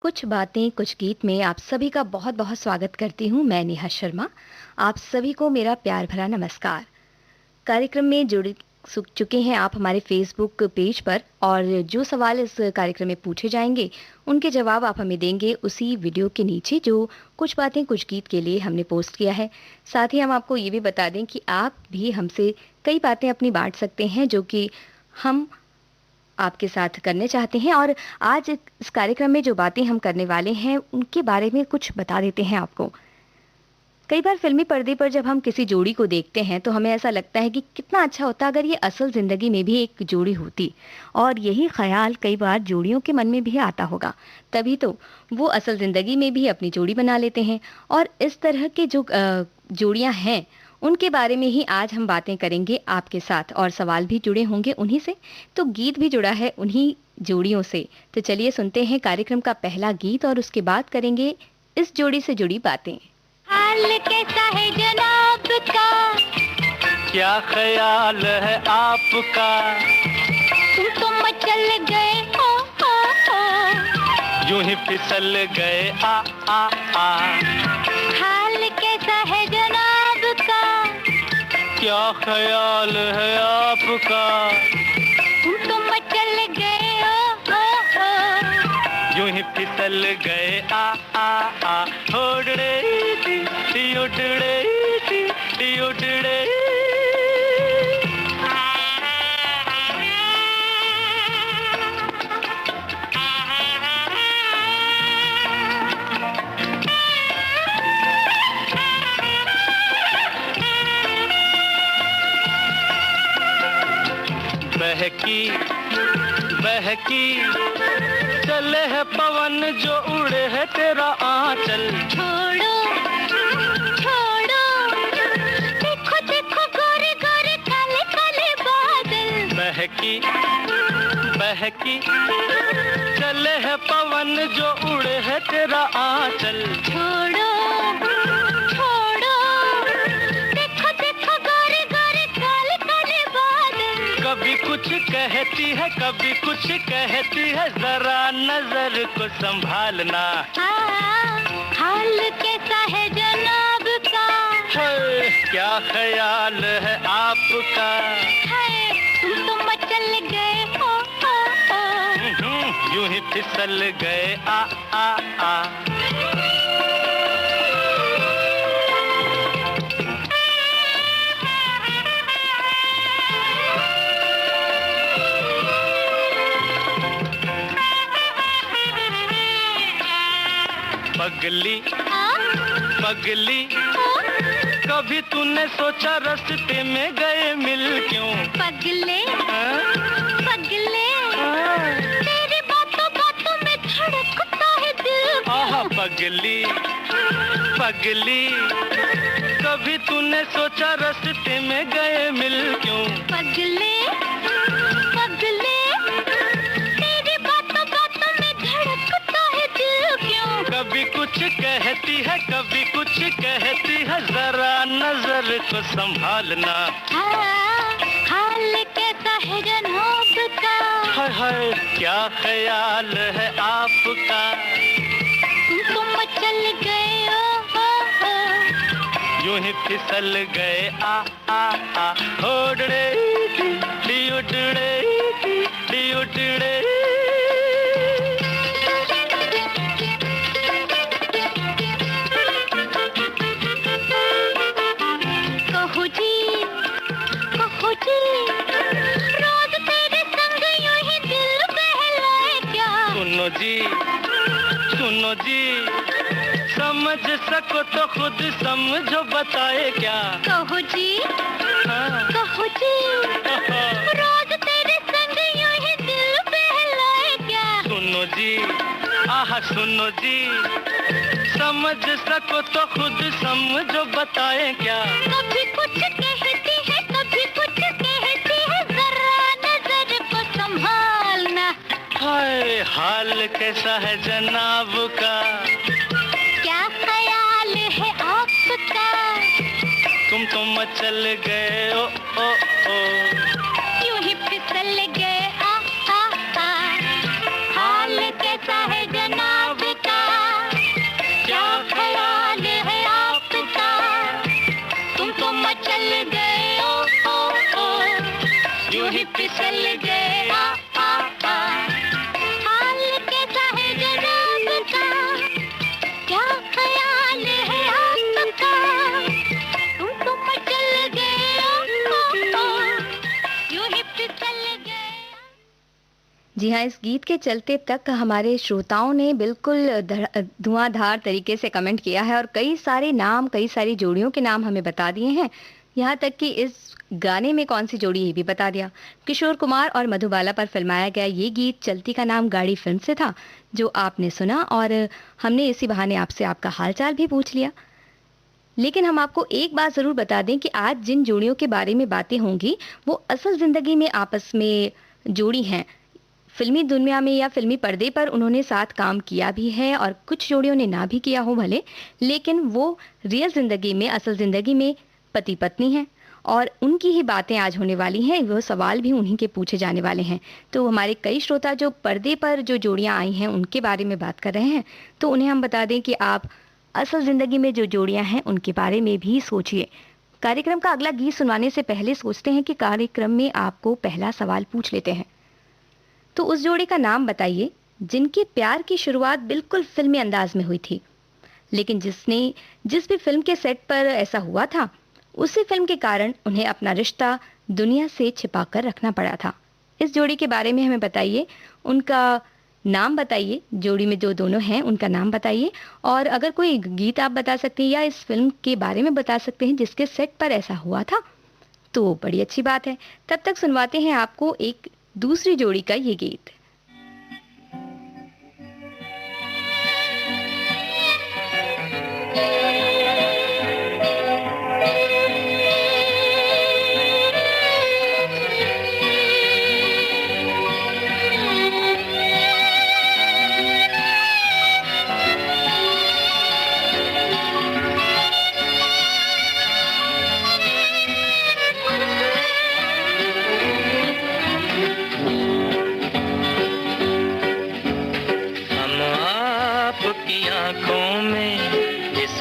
कुछ बातें कुछ गीत में आप सभी का बहुत-बहुत स्वागत करती हूँ मैं नेहा शर्मा। आप सभी को मेरा प्यार भरा नमस्कार। कार्यक्रम में जुड़ चुके हैं आप हमारे फ़ेसबुक पेज पर और जो सवाल इस कार्यक्रम में पूछे जाएँगे, उनके जवाब आप हमें देंगे उसी वीडियो के नीचे जो कुछ बातें कुछ गीत के लिए हमने पोस्ट किया है। साथ ही हम आपको ये भी बता दें कि आप भी हमसे कई बातें अपनी बाँट सकते हैं जो कि हम आपके साथ करने चाहते हैं और आज इस कार्यक्रम में जो बातें हम करने वाले हैं, उनके बारे में कुछ बता देते हैं आपको। कई बार फ़िल्मी पर्दे पर जब हम किसी जोड़ी को देखते हैं, तो हमें ऐसा लगता है कि कितना अच्छा होता अगर ये असल ज़िंदगी में भी एक जोड़ी होती और यही ख़्याल कई बार जोड़ियों के मन में भी आता होगा। तभी तो वो असल ज़िंदगी में भी अपनी जोड़ी बना लेते हैं और इस तरह के जो जोड़ियाँ हैं, उनके बारे में ही आज हम बातें करेंगे आपके साथ और सवाल भी जुड़े होंगे उन्हीं से, तो गीत भी जुड़ा है उन्हीं जोड़ियों से। तो चलिए सुनते हैं कार्यक्रम का पहला गीत और उसके बाद करेंगे इस जोड़ी से जुड़ी बातें। हाल कैसा है जनाब का, क्या ख्याल है आपका, तुम तो मचल गए हो, यूं ही फिसल गए आ। हाल कैसा है जनाब का, क्या ख्याल है आपका, तुम तो मचल गए हो, यूं ही फिसल गए आ। उड़ड़े टी उड़ड़े टी उड़ड़े। बहकी बहकी चले है पवन जो उड़े है तेरा आंचल। छोड़ो छोड़ो, देखो देखो गोरे गोरे काले काले बादल। बहकी बहकी चले है पवन जो उड़े है तेरा आंचल। छोड़ो छोड़ो, देखो देखो गोरे गोरे काले काले बादल। कभी कुछ कहती है कभी कुछ कहती है, जरा नजर को संभालना। हाल कैसा है जनाब का, है, क्या ख्याल है आपका, है तुम तो मचल गए हो, यूं ही फिसल गए आ। पगली पगली कभी तूने सोचा रास्ते में गए मिल क्यों। पगले पगले, तेरी बातों बातों में धड़कता है दिल। आहा पगली पगली, कभी तूने सोचा रास्ते में गए मिल क्यों। पगले पगले, तेरी बातों बातों में धड़कता है दिल क्यों। कभी कुछ कहती है कभी कुछ कहती है, जरा नजर को संभालना। हाल कैसा है जनाब का, हाय हाय क्या ख्याल है आपका, तुम तो मचल गए हो, यूं ही फिसल गए आ। उड़ड़े टी उड़ड़े टी उड़ड़े। कहो जी रोज तेरे संग यूं ही दिल बहलाए क्या। सुनो जी समझ सको तो खुद समझो बताए क्या। कहो जी हाँ। रोज तेरे संग यूं ही दिल बहलाए क्या। सुनो जी आह सुनो जी, समझ सको तो खुद समझो बताए क्या। कभी कुछ कहती है कभी कुछ कहती है, जरा नजर को संभालना। हाय हाल कैसा है जनाब का, क्या ख्याल है आपका, तुम तो मचल गए ओ। यूं ही फिसल गए आ। हाल कैसा है जनाब चल गए हाल कैसा है जनाब का क्या ख्याल है आपका तुम चल गए यूं ही फिसल गए। जी हाँ, इस गीत के चलते तक हमारे श्रोताओं ने बिल्कुल धुआंधार तरीके से कमेंट किया है और कई सारे नाम, कई सारी जोड़ियों के नाम हमें बता दिए हैं। यहाँ तक कि इस गाने में कौन सी जोड़ी ये भी बता दिया। किशोर कुमार और मधुबाला पर फिल्माया गया ये गीत चलती का नाम गाड़ी फिल्म से था, जो आपने सुना और हमने इसी बहाने आपसे आपका हालचाल भी पूछ लिया। लेकिन हम आपको एक बात ज़रूर बता दें कि आज जिन जोड़ियों के बारे में बातें होंगी वो असल ज़िंदगी में आपस में जोड़ी हैं। फिल्मी दुनिया में या फिल्मी पर्दे पर उन्होंने साथ काम किया भी है और कुछ जोड़ियों ने ना भी किया हो भले, लेकिन वो रियल ज़िंदगी में, असल ज़िंदगी में पति पत्नी हैं और उनकी ही बातें आज होने वाली हैं। वो सवाल भी उन्हीं के पूछे जाने वाले हैं। तो हमारे कई श्रोता जो पर्दे पर जो जोड़ियां आई हैं उनके बारे में बात कर रहे हैं, तो उन्हें हम बता दें कि आप असल ज़िंदगी में जो जोड़ियां हैं उनके बारे में भी सोचिए। कार्यक्रम का अगला गीत सुनवाने से पहले सोचते हैं कि कार्यक्रम में आपको पहला सवाल पूछ लेते हैं। तो उस जोड़ी का नाम बताइए जिनके प्यार की शुरुआत बिल्कुल फिल्मी अंदाज में हुई थी, लेकिन जिस भी फिल्म के सेट पर ऐसा हुआ था उसी फिल्म के कारण उन्हें अपना रिश्ता दुनिया से छिपा कर रखना पड़ा था। इस जोड़ी के बारे में हमें बताइए, उनका नाम बताइए, जोड़ी में जो दोनों हैं उनका नाम बताइए और अगर कोई गीत आप बता सकते हैं या इस फिल्म के बारे में बता सकते हैं जिसके सेट पर ऐसा हुआ था तो बड़ी अच्छी बात है। तब तक सुनवाते हैं आपको एक दूसरी जोड़ी का ये गीत।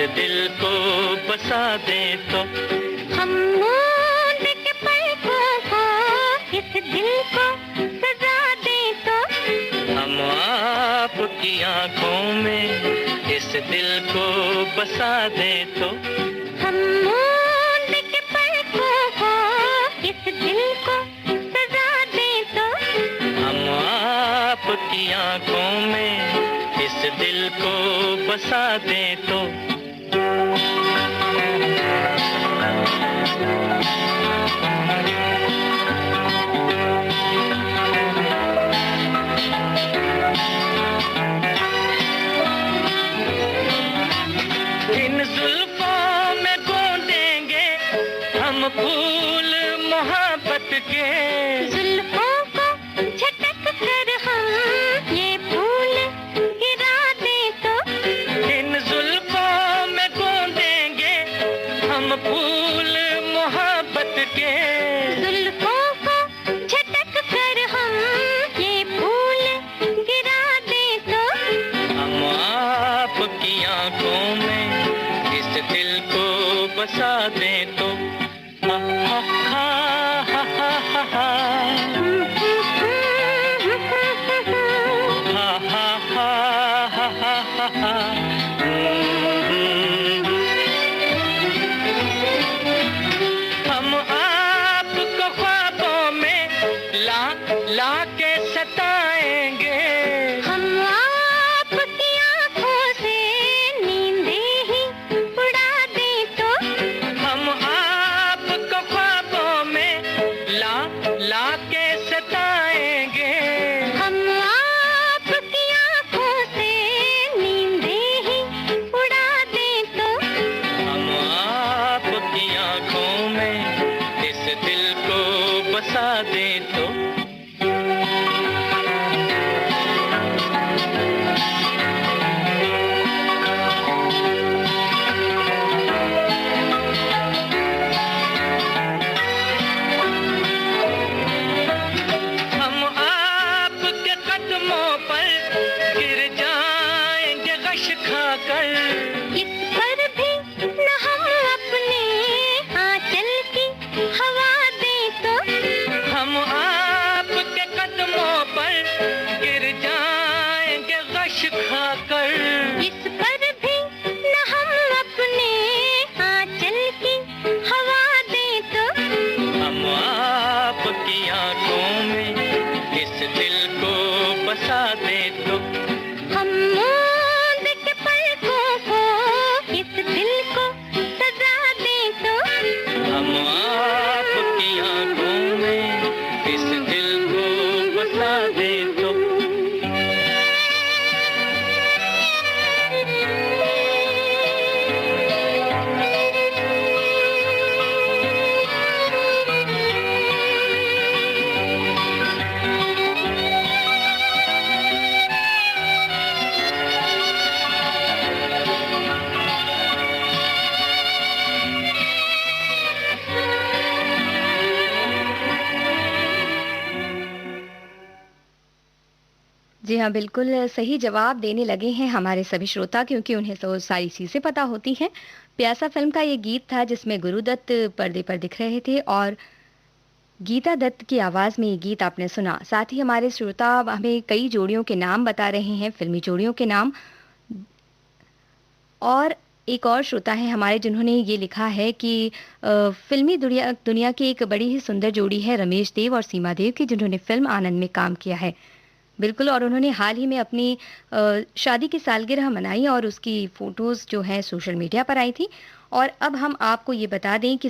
दिल को बसा दे तो हम मूंद के पलकों को इस दिल को सजा दे तो हम आपकी आंखों में इस दिल को बसा दे तो हम मूंद के पलकों को इस दिल को सजा दे तो हम आपकी आंखों में इस दिल को बसा दे तो इन जुल्फों में गोंदेंगे हम फूल मोहब्बत के जुल्फों को झटक कर हम ये फूल गिरा दे तो इन जुल्फों में गोंदेंगे हम फूल मोहब्बत के जुल्फों को झटक कर हम ये फूल गिरा दे तो हम आपकी आंखों में इस दिल को बसा दे तो हा हा हा हा हा हा हम आपको ख्वाबों में ला के सताएंगे हम आपकी आँखों से नींदें ही उड़ा दे तो हम आपको ख्वाबों में ला के सताएंगे हम आपकी आँखों से नींदें ही उड़ा दे तो हम आपकी आंखों में इस दिल को बसा दे तो हम आपके कदमों पर गिर जाएंगे गश खाकर इस पर भी न हम अपने आंचल की हवा दे तो हम जी हाँ, बिल्कुल सही जवाब देने लगे हैं हमारे सभी श्रोता क्योंकि उन्हें तो सारी चीज़ें पता होती हैं। प्यासा फ़िल्म का ये गीत था जिसमें गुरुदत्त पर्दे पर दिख रहे थे और गीता दत्त की आवाज़ में ये गीत आपने सुना। साथ ही हमारे श्रोता हमें कई जोड़ियों के नाम बता रहे हैं, फ़िल्मी जोड़ियों के नाम। और एक और श्रोता हैं हमारे जिन्होंने ये लिखा है कि फ़िल्मी दुनिया दुनिया की एक बड़ी ही सुंदर जोड़ी है रमेश देव और सीमा देव की जिन्होंने फ़िल्म आनंद में काम किया है। बिल्कुल और उन्होंने हाल ही में अपनी शादी की सालगिरह मनाई और उसकी फ़ोटोज़ जो हैं सोशल मीडिया पर आई थी। और अब हम आपको ये बता दें कि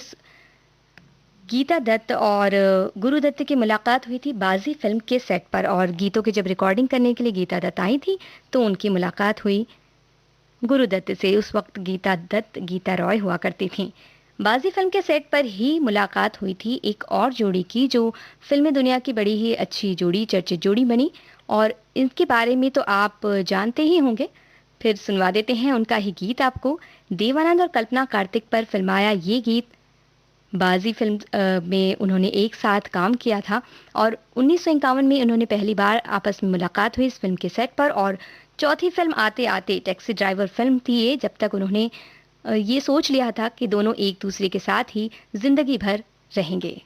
गीता दत्त और गुरु दत्त की मुलाकात हुई थी बाज़ी फ़िल्म के सेट पर और गीतों की जब रिकॉर्डिंग करने के लिए गीता दत्त आई थी, तो उनकी मुलाकात हुई गुरु दत्त से। उस वक्त गीता दत्त गीता रॉय हुआ करती थीं। बाज़ी फ़िल्म के सेट पर ही मुलाकात हुई थी एक और जोड़ी की जो फ़िल्मी दुनिया की बड़ी ही अच्छी जोड़ी, चर्चित जोड़ी बनी और इनके बारे में तो आप जानते ही होंगे। फिर सुनवा देते हैं उनका ही गीत आपको। देवानंद और कल्पना कार्तिक पर फिल्माया ये गीत बाज़ी फ़िल्म में उन्होंने एक साथ काम किया था और 1951 में उन्होंने पहली बार आपस में मुलाकात हुई इस फ़िल्म के सेट पर और चौथी फ़िल्म आते आते टैक्सी ड्राइवर फ़िल्म थी ये जब तक उन्होंने ये सोच लिया था कि दोनों एक दूसरे के साथ ही ज़िंदगी भर रहेंगे।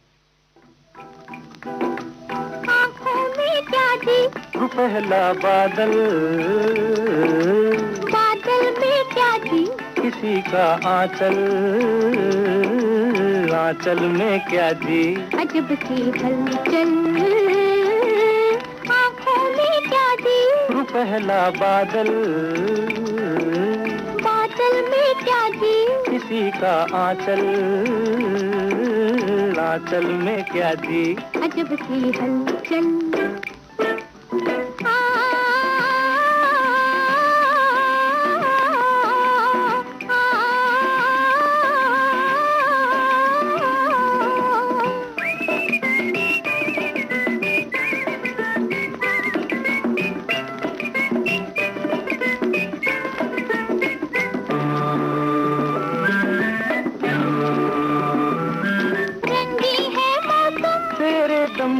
आँखों में प्यासी पहला बादल बादल में प्यासी किसी का आंचल, आंचल में क्या जी। अजब सी हलचल आँखों में प्यासी पहला बादल बादल में प्यासी किसी का आंचल, आंचल में क्या जी। अजब सी हलचल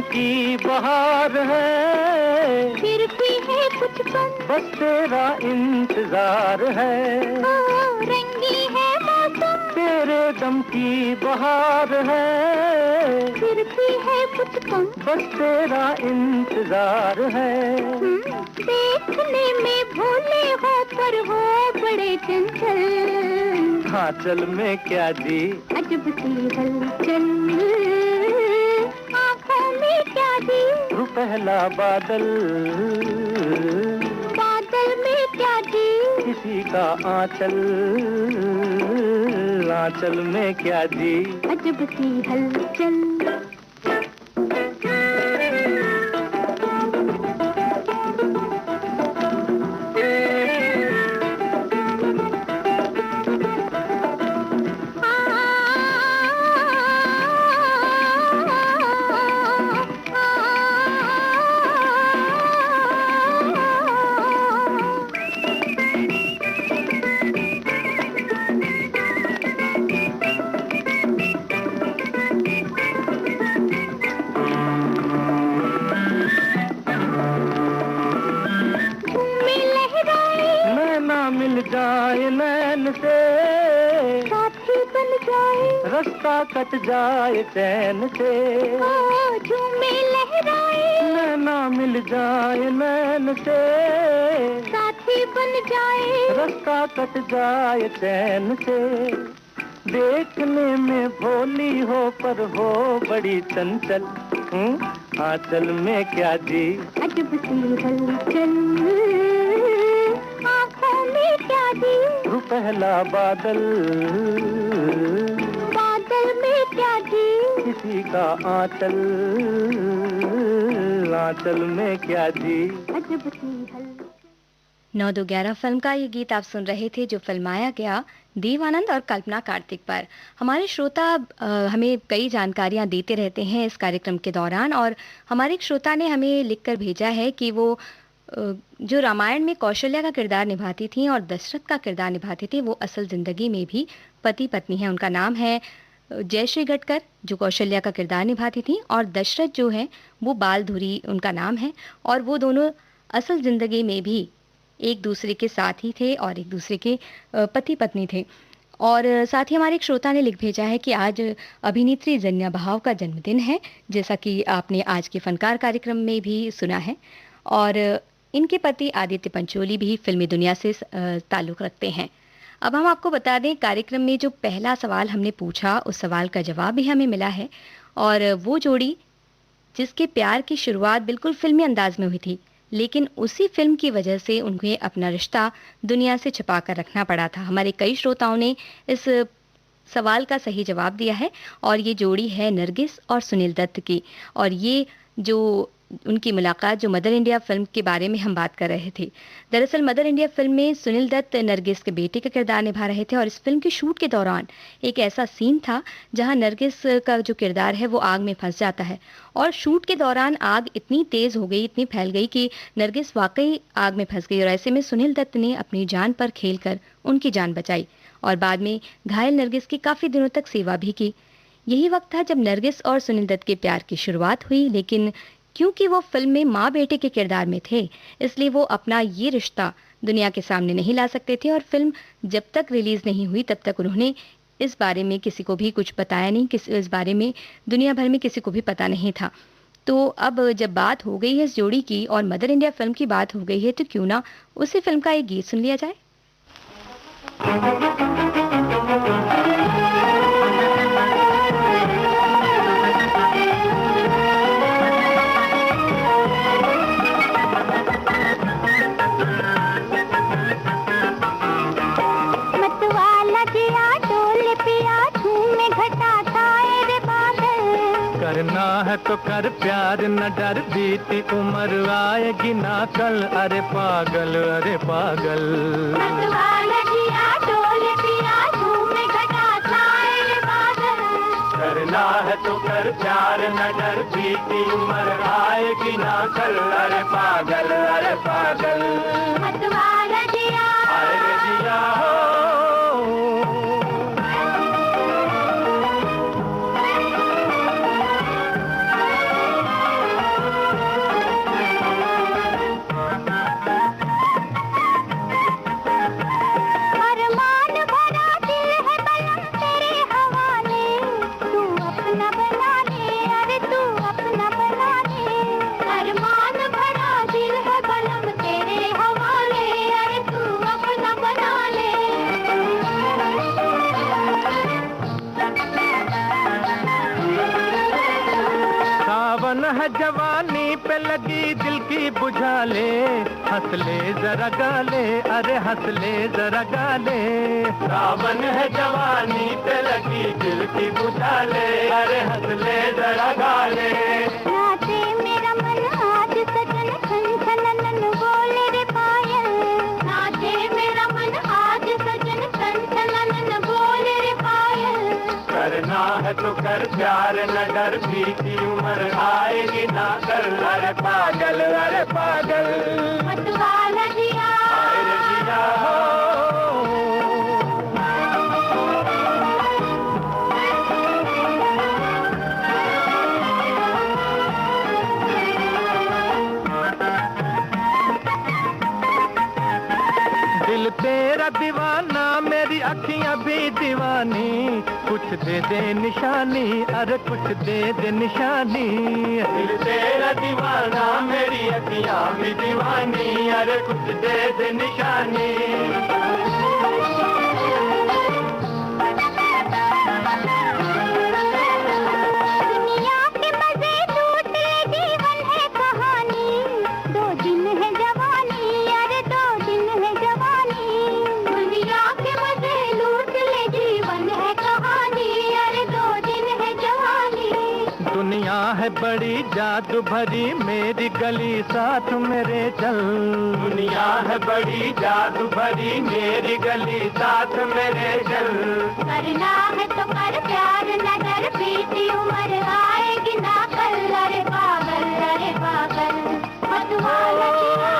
की बहार है फिर भी है कुछ कम बस तेरा इंतजार है। रंगी है मौसम तेरे दम की बहार है फिर भी है कुछ कम बस तेरा इंतजार है। देखने में भोले हो पर हो बड़े चंचल, आंचल में क्या जी। अजब सी हलचल आँखों में क्या जी। पहला बादल बादल में क्या जी। किसी का आंचल, आंचल में क्या जी। अजब सी हलचल जाए नैन से साथी बन जाए रास्ता कट जाए चैन से झूमे लहराए नैना मिल जाए नैन से साथी बन जाए रास्ता कट जाए चैन से। देखने में भोली हो पर हो बड़ी चंचल, आंचल में क्या जी। अजब सी हलचल आँखों में क्या जी। पहला बादल बादल में क्या जी। किसी का आंचल, आंचल में क्या जी। अजब सी हलचल 9-2-11 फिल्म का ये गीत आप सुन रहे थे जो फिल्माया गया देवानंद और कल्पना कार्तिक पर। हमारे श्रोता हमें कई जानकारियां देते रहते हैं इस कार्यक्रम के दौरान और हमारे एक श्रोता ने हमें लिखकर भेजा है कि वो जो रामायण में कौशल्या का किरदार निभाती थी और दशरथ का किरदार निभाते थे वो असल ज़िंदगी में भी पति पत्नी हैं। उनका नाम है जयश्री गटकर जो कौशल्या का किरदार निभाती थी और दशरथ जो है वो बाल धुरी उनका नाम है और वो दोनों असल ज़िंदगी में भी एक दूसरे के साथी थे और एक दूसरे के पति पत्नी थे। और साथ ही हमारे एक श्रोता ने लिख भेजा है कि आज अभिनेत्री जन्या बहाव का जन्मदिन है, जैसा कि आपने आज के फनकार कार्यक्रम में भी सुना है। और इनके पति आदित्य पंचोली भी फिल्मी दुनिया से ताल्लुक़ रखते हैं। अब हम आपको बता दें, कार्यक्रम में जो पहला सवाल हमने पूछा उस सवाल का जवाब भी हमें मिला है। और वो जोड़ी जिसके प्यार की शुरुआत बिल्कुल फ़िल्मी अंदाज में हुई थी, लेकिन उसी फ़िल्म की वजह से उन्हें अपना रिश्ता दुनिया से छिपा कर रखना पड़ा था। हमारे कई श्रोताओं ने इस सवाल का सही जवाब दिया है और ये जोड़ी है नरगिस और सुनील दत्त की। और ये जो उनकी मुलाकात जो मदर इंडिया फ़िल्म के बारे में हम बात कर रहे थे। दरअसल मदर इंडिया फ़िल्म में सुनील दत्त नरगिस के बेटे का किरदार निभा रहे थे और इस फ़िल्म के शूट के दौरान एक ऐसा सीन था जहां नरगिस का जो किरदार है वो आग में फंस जाता है और शूट के दौरान आग इतनी तेज़ हो गई, इतनी फैल गई कि नरगिस वाकई आग में फंस गई और ऐसे में सुनील दत्त ने अपनी जान पर खेलकर उनकी जान बचाई और बाद में घायल नरगिस की काफ़ी दिनों तक सेवा भी की। यही वक्त था जब नरगिस और सुनील दत्त के प्यार की शुरुआत हुई, लेकिन क्योंकि वो फिल्म में माँ बेटे के किरदार में थे, इसलिए वो अपना ये रिश्ता दुनिया के सामने नहीं ला सकते थे और फिल्म जब तक रिलीज़ नहीं हुई तब तक उन्होंने इस बारे में किसी को भी कुछ बताया नहीं, इस बारे में दुनिया भर में किसी को भी पता नहीं था। तो अब जब बात हो गई है इस जोड़ी की और मदर इंडिया फ़िल्म की बात हो गई है, तो क्यों ना उसी फ़िल्म का एक गीत सुन लिया जाए। करना है तो कर प्यार न डर, बीती उम्र आएगी ना कल। अरे पागल, अरे पागल। करना है तो कर प्यार न डर, बीती उम्र आएगी ना कल। अरे पागल, अरे पागल। अरे जिया हो है जवानी पे लगी दिल की बुझा ले, हंस ले जरा गाले, अरे हंस ले जरा गाले। सावन है जवानी पे लगी दिल की बुझा ले, अरे हंस ले जरा गाले। नाचे मेरा मन आज सजन छन छनन बोले रे पायल, नाचे मेरा मन आज सजन छन छनन बोले रे पायल। करना है तो कर प्यार न डर, बीती उम्र आएगी ना कर। अरे पागल, अरे पागल। मतवाला जिया, अरे जिया हो दिल तेरा दीवाना, मेरी अखियां भी दीवानी। कुछ दे दे निशानी, अरे कुछ दे दे निशानी। दिल तेरा दीवाना, मेरी अखियां भी दीवानी। अरे कुछ दे दे निशानी। दुनिया के मजे लूट ले, जीवन है कहानी। दो दिन है जवानी, अरे दो दिन है जवानी। दुनिया के मजे लूट ले, जीवन है कहानी। अरे दो दिन है जवानी। दुनिया है बड़ी जादू भरी, मेरी गली साथ मेरे चल। दुनिया है बड़ी जादू भरी, मेरी गली साथ मेरे चल। करना है तो कर प्यार न डर, बीती उम्र आएगी ना कल। अरे पागल, अरे पागल। मतवाला जिया,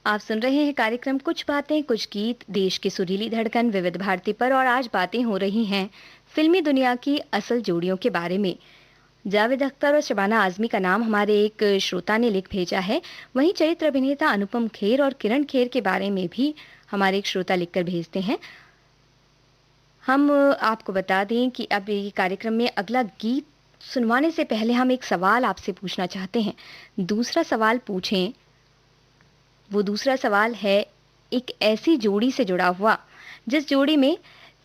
आप सुन रहे हैं कार्यक्रम कुछ बातें कुछ गीत, देश की सुरीली धड़कन विविध भारती पर। और आज बातें हो रही हैं फिल्मी दुनिया की असल जोड़ियों के बारे में। जावेद अख्तर और शबाना आजमी का नाम हमारे एक श्रोता ने लिख भेजा है। वहीं चरित्र अभिनेता अनुपम खेर और किरण खेर के बारे में भी हमारे एक श्रोता लिखकर भेजते हैं। हम आपको बता दें कि अब ये कार्यक्रम में अगला गीत सुनवाने से पहले हम एक सवाल आपसे पूछना चाहते हैं। दूसरा सवाल पूछें। वो दूसरा सवाल है एक ऐसी जोड़ी से जुड़ा हुआ जिस जोड़ी में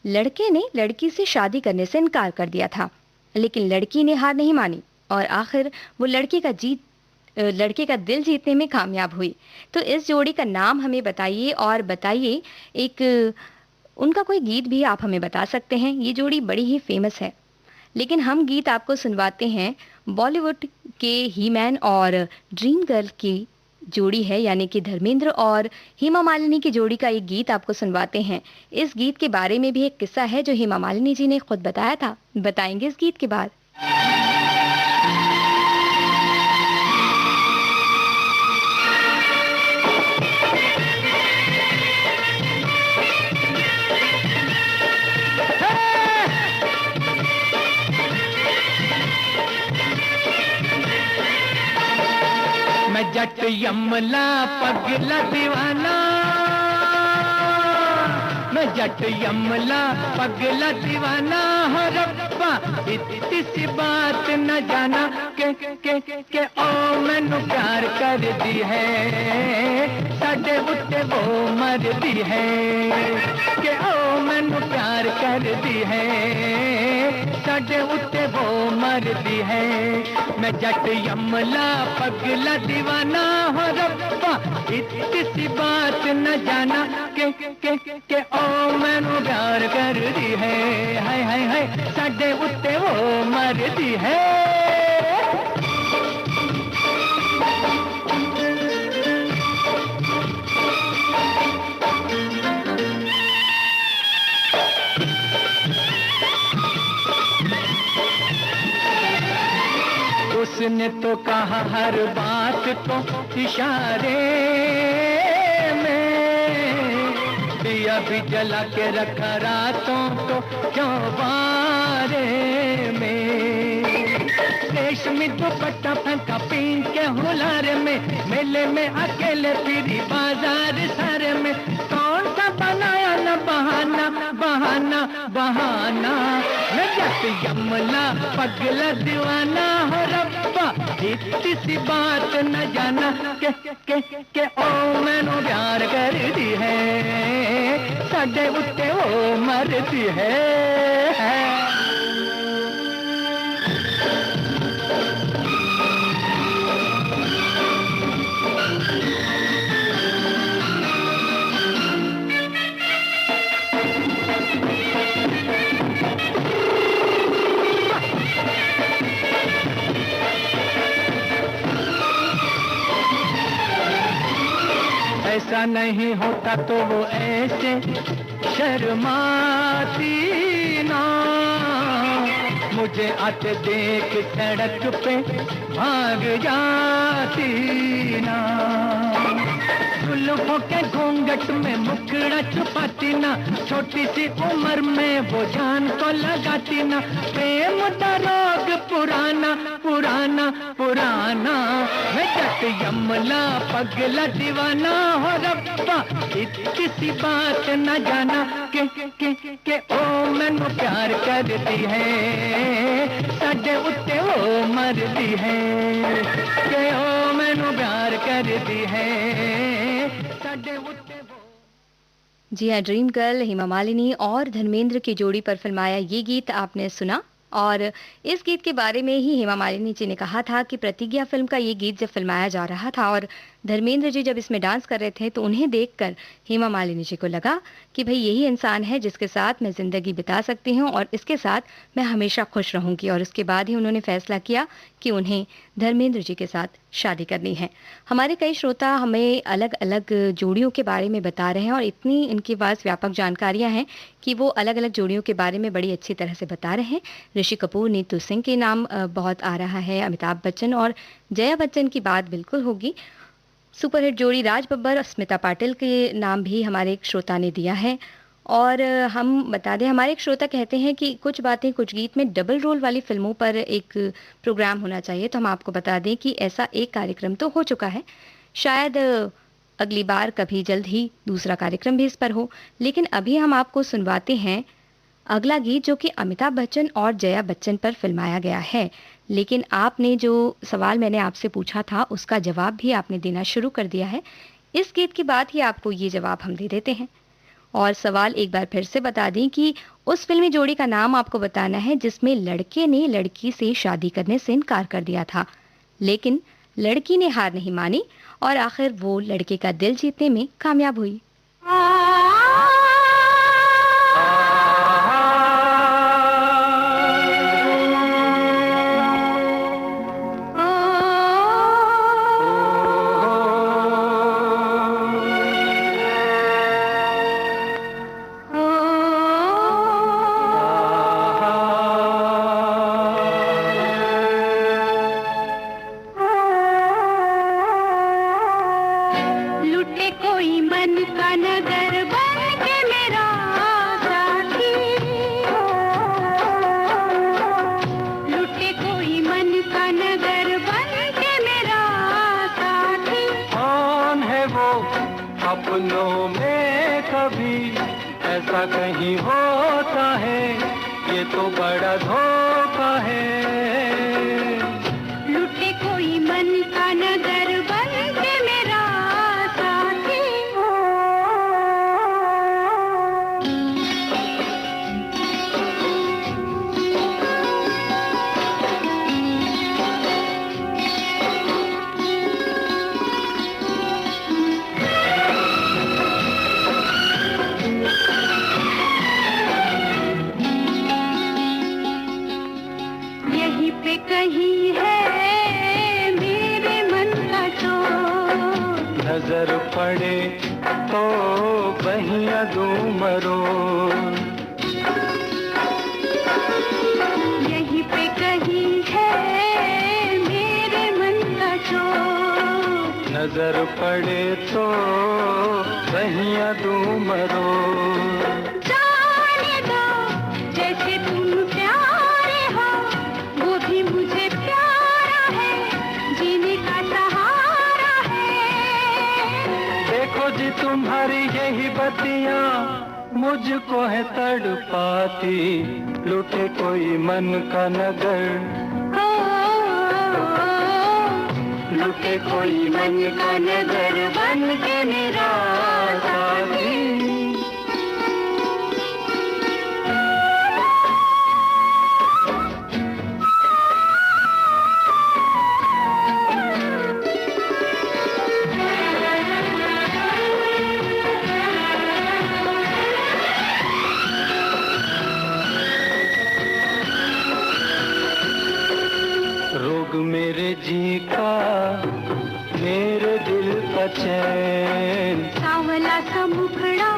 लड़के ने लड़की से शादी करने से इनकार कर दिया था, लेकिन लड़की ने हार नहीं मानी और आखिर वो लड़के का दिल जीतने में कामयाब हुई। तो इस जोड़ी का नाम हमें बताइए और बताइए एक उनका कोई गीत भी आप हमें बता सकते हैं। ये जोड़ी बड़ी ही फेमस है, लेकिन हम गीत आपको सुनवाते हैं बॉलीवुड के ही मैन और ड्रीम गर्ल की जोड़ी है, यानी कि धर्मेंद्र और हेमा मालिनी की जोड़ी का एक गीत आपको सुनवाते हैं। इस गीत के बारे में भी एक किस्सा है जो हेमा मालिनी जी ने खुद बताया था। बताएंगे इस गीत के बाद। मैं जट यमला पगला दीवाना, मैं जट यमला पगला दीवाना हो रब्बा इतनी सी बात न जाना के ओ मैनू प्यार कर दी है साडे उत्ते वो मर दी है के ओ मैनू प्यार कर दी है साडे उत्ते वो मर दी है। मैं जट यमला पगला दीवाना हो रब्बा इतनी सी बात न जाना के ओ मैनू प्यार कर दी है हाय हाय हाय साडे उत्ते वो मर दी है। उसने तो कहा हर बात को इशारे में, दिया भी जला के रखा रातों को चौबारे में। रेशमी दुपट्टा फेंका पीन के हुलारे में, मेले में अकेले फिरी बाजार सारे में। कौन सा बनाया न बहाना बहाना बहाना, मैं जट यमला पगला दीवाना हो रब्बा इतनी सी बात न जाना के ओ मैनू प्यार कर दी है साडे उत्ते ओ मरदी है। ऐसा नहीं होता तो वो ऐसे शर्माती ना, मुझे आते देख सड़क पे भाग जाती ना। जुल्फों के घूंघट में मुखड़ा छुपाती ना, छोटी सी उम्र में वो जान को लगाती ना। प्रेम का रोग पुराना पुराना पुराना, मैं जट यमला पगला दीवाना हो रब्बा इतनी सी बात न जाना के ओ मैनू प्यार कर दी है साडे उत्ते ओ मरदी है के ओ मैनू प्यार कर दी है साडे उत्ते वो। जी हाँ, ड्रीम गर्ल हेमा मालिनी और धर्मेंद्र की जोड़ी पर फिल्माया ये गीत आपने सुना। और इस गीत के बारे में ही हेमा मालिनी जी ने कहा था कि प्रतिज्ञा फिल्म का ये गीत जब फिल्माया जा रहा था और धर्मेंद्र जी जब इसमें डांस कर रहे थे तो उन्हें देखकर हेमा मालिनी जी को लगा कि भाई यही इंसान है जिसके साथ मैं ज़िंदगी बिता सकती हूँ और इसके साथ मैं हमेशा खुश रहूँगी। और उसके बाद ही उन्होंने फैसला किया कि उन्हें धर्मेंद्र जी के साथ शादी करनी है। हमारे कई श्रोता हमें अलग अलग जोड़ियों के बारे में बता रहे हैं और इतनी इनके पास व्यापक जानकारियाँ हैं कि वो अलग अलग जोड़ियों के बारे में बड़ी अच्छी तरह से बता रहे हैं। ऋषि कपूर, नीतू सिंह के नाम बहुत आ रहा है, अमिताभ बच्चन और जया बच्चन की बात बिल्कुल होगी। सुपरहिट जोड़ी राज बब्बर और स्मिता पाटिल के नाम भी हमारे एक श्रोता ने दिया है। और हम बता दें, हमारे एक श्रोता कहते हैं कि कुछ बातें कुछ गीत में डबल रोल वाली फ़िल्मों पर एक प्रोग्राम होना चाहिए, तो हम आपको बता दें कि ऐसा एक कार्यक्रम तो हो चुका है। शायद अगली बार कभी जल्द ही दूसरा कार्यक्रम भी इस पर हो, लेकिन अभी हम आपको सुनवाते हैं अगला गीत जो कि अमिताभ बच्चन और जया बच्चन पर फिल्माया गया है। लेकिन आपने जो सवाल मैंने आपसे पूछा था उसका जवाब भी आपने देना शुरू कर दिया है। इस गीत के बाद ही आपको ये जवाब हम दे देते हैं। और सवाल एक बार फिर से बता दें कि उस फिल्मी जोड़ी का नाम आपको बताना है जिसमें लड़के ने लड़की से शादी करने से इनकार कर दिया था, लेकिन लड़की ने हार नहीं मानी और आखिर वो लड़के का दिल जीतने में कामयाब हुई। सपनों में कभी ऐसा कहीं होता है, ये तो बड़ा धोखा है। लुटे कोई मन का नगर बन के मेरा साथी। यहीं पे कहीं है मेरे मन का चोर, नजर पड़े तो बहिया दूं मरोड़। यहीं पे कहीं है मेरे मन का चोर, नजर पड़े तो बहिया दूं मरोड़। जाने दो जैसे तुम प्यारे हो, वो भी मुझे प्यारा है, जीने का सहारा है। देखो जी तुम्हारी यही बत्तियां मुझको है तड़पाती, लुटे कोई मन का नगर, लुटे कोई मन का नगर बन के मेरा साथी। रोग मेरे जी का, मेरे दिल का चैन, सावला सा मुखड़ा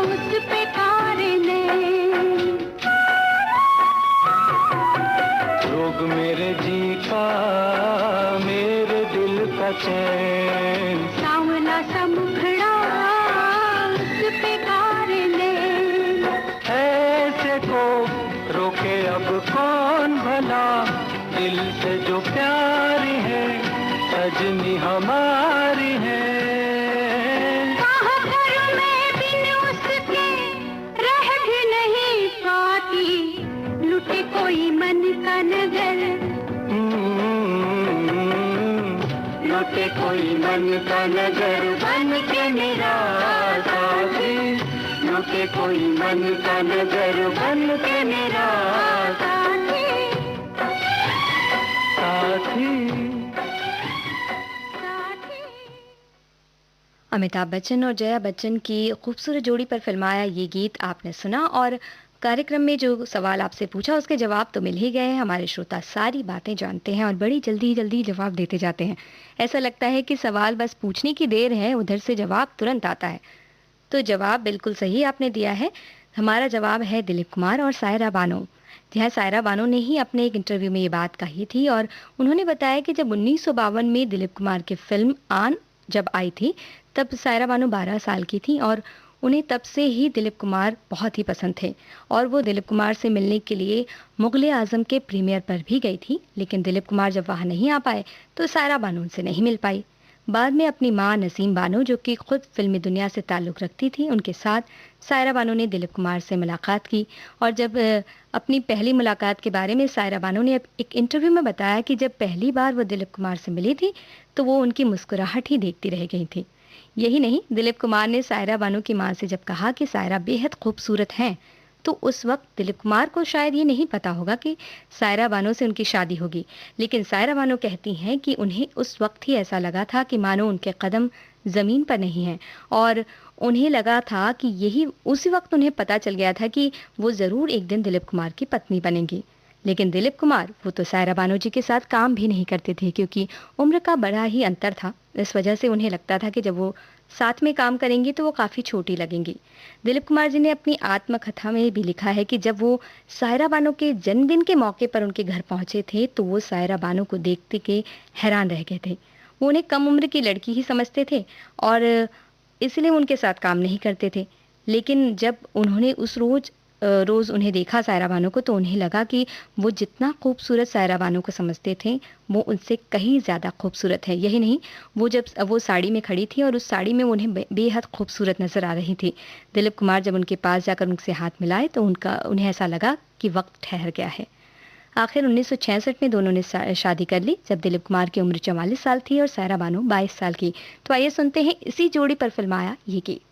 उस पे कारे ने, रोग मेरे जी का, मेरे दिल का चैन, सावला सा मुखड़ा उस पे कारे ने। ऐसे को रोके अब कौन भला, दिल से जो प्यारी है सजनी हमारी है। कहाँ करूं मैं बिन उसके रह भी नहीं पाती, लुटे कोई मन का नगर, लुटे कोई मन का नगर बन के मेरा साथी, लुटे कोई मन का नगर बन के मेरा साथी। साथी। अमिताभ बच्चन और जया बच्चन की खूबसूरत जोड़ी पर फिल्माया ये गीत आपने सुना। और कार्यक्रम में जो सवाल आपसे पूछा उसके जवाब तो मिल ही गए हैं। हमारे श्रोता सारी बातें जानते हैं और बड़ी जल्दी जल्दी जवाब देते जाते हैं। ऐसा लगता है कि सवाल बस पूछने की देर है, उधर से जवाब तुरंत आता है। तो जवाब बिल्कुल सही आपने दिया है। हमारा जवाब है दिलीप कुमार और सायरा बानो। जी हाँ, सायरा बानो ने ही अपने एक इंटरव्यू में ये बात कही थी और उन्होंने बताया कि जब 1952 में दिलीप कुमार की फिल्म आन जब आई थी तब सायरा बानो 12 साल की थी और उन्हें तब से ही दिलीप कुमार बहुत ही पसंद थे और वो दिलीप कुमार से मिलने के लिए मुगले आजम के प्रीमियर पर भी गई थी, लेकिन दिलीप कुमार जब वहाँ नहीं आ पाए तो सायरा बानू उनसे नहीं मिल पाई। बाद में अपनी मां नसीम बानो, जो कि खुद फिल्मी दुनिया से ताल्लुक़ रखती थी, उनके साथ सायरा बानो ने दिलीप कुमार से मुलाकात की और जब अपनी पहली मुलाकात के बारे में सायरा बानो ने एक इंटरव्यू में बताया कि जब पहली बार वो दिलीप कुमार से मिली थी तो वो उनकी मुस्कुराहट ही देखती रह गई थी। यही नहीं, दिलीप कुमार ने सायरा बानो की मां से जब कहा कि सायरा बेहद खूबसूरत हैं, तो उस वक्त दिलीप कुमार को शायद ये नहीं पता होगा कि सायरा बानो से उनकी शादी होगी, लेकिन सायरा बानो कहती हैं कि उन्हें उस वक्त ही ऐसा लगा था कि मानो उनके कदम ज़मीन पर नहीं हैं और उन्हें लगा था कि यही उसी वक्त उन्हें पता चल गया था कि वो ज़रूर एक दिन दिलीप कुमार की पत्नी बनेंगी। लेकिन दिलीप कुमार वो तो सायरा बानो जी के साथ काम भी नहीं करते थे क्योंकि उम्र का बड़ा ही अंतर था। इस वजह से उन्हें लगता था कि जब वो साथ में काम करेंगी तो वो काफ़ी छोटी लगेंगी। दिलीप कुमार जी ने अपनी आत्मकथा में भी लिखा है कि जब वो सायरा बानो के जन्मदिन के मौके पर उनके घर पहुंचे थे तो वो सायरा बानो को देखते के हैरान रह गए थे। वो उन्हें कम उम्र की लड़की ही समझते थे और इसलिए उनके साथ काम नहीं करते थे। लेकिन जब उन्होंने उस रोज़ उन्हें देखा सायरा बानो को, तो उन्हें लगा कि वो जितना खूबसूरत सायरा बानो को समझते थे वो उनसे कहीं ज़्यादा खूबसूरत है। यही नहीं, वो साड़ी में खड़ी थी और उस साड़ी में उन्हें बेहद खूबसूरत नज़र आ रही थी। दिलीप कुमार जब उनके पास जाकर उनसे हाथ मिलाए तो उन्हें ऐसा लगा कि वक्त ठहर गया है। आखिर 1966 में दोनों ने शादी कर ली जब दिलीप कुमार की उम्र 44 साल थी और सायरा बानो 22 साल की। तो आइए सुनते हैं इसी जोड़ी पर फिल्माया ये गीत।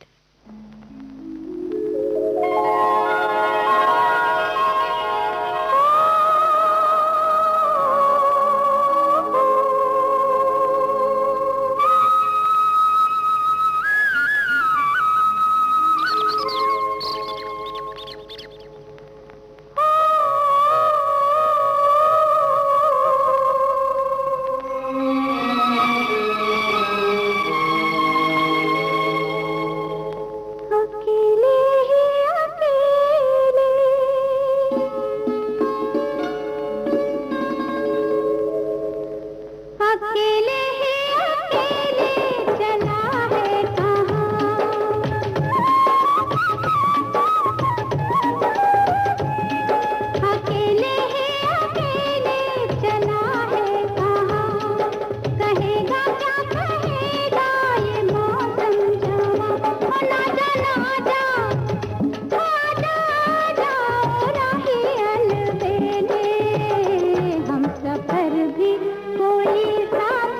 हम सफर भी कोई साथ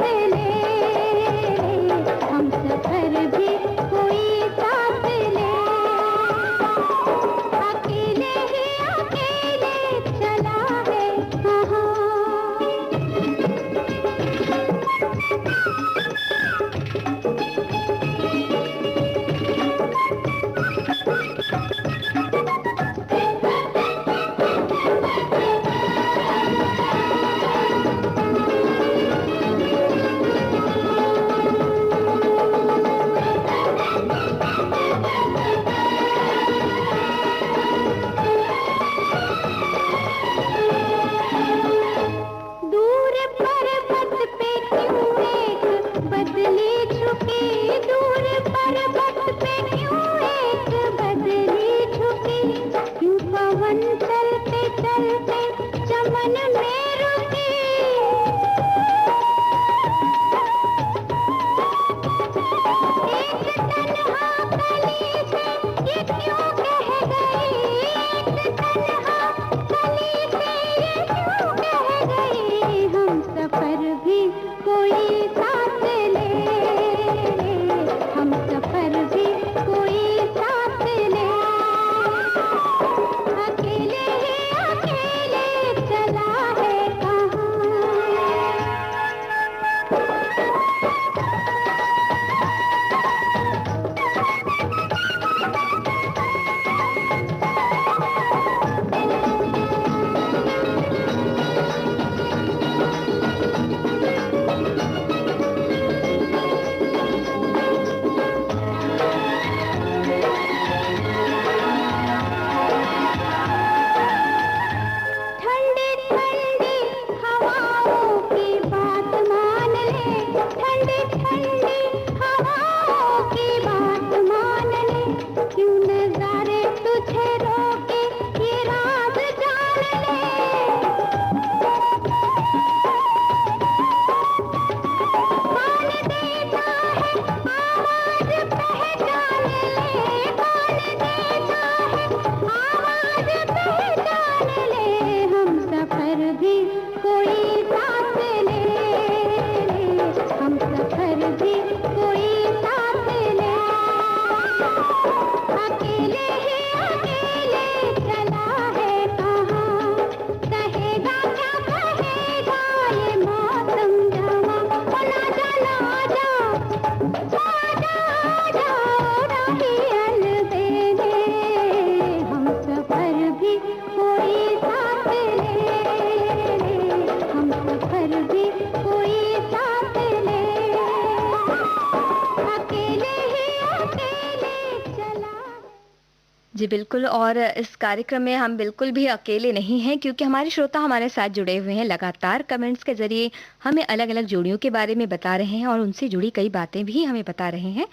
जी बिल्कुल, और इस कार्यक्रम में हम बिल्कुल भी अकेले नहीं हैं, क्योंकि हमारे श्रोता हमारे साथ जुड़े हुए हैं। लगातार कमेंट्स के ज़रिए हमें अलग-अलग जोड़ियों के बारे में बता रहे हैं और उनसे जुड़ी कई बातें भी हमें बता रहे हैं।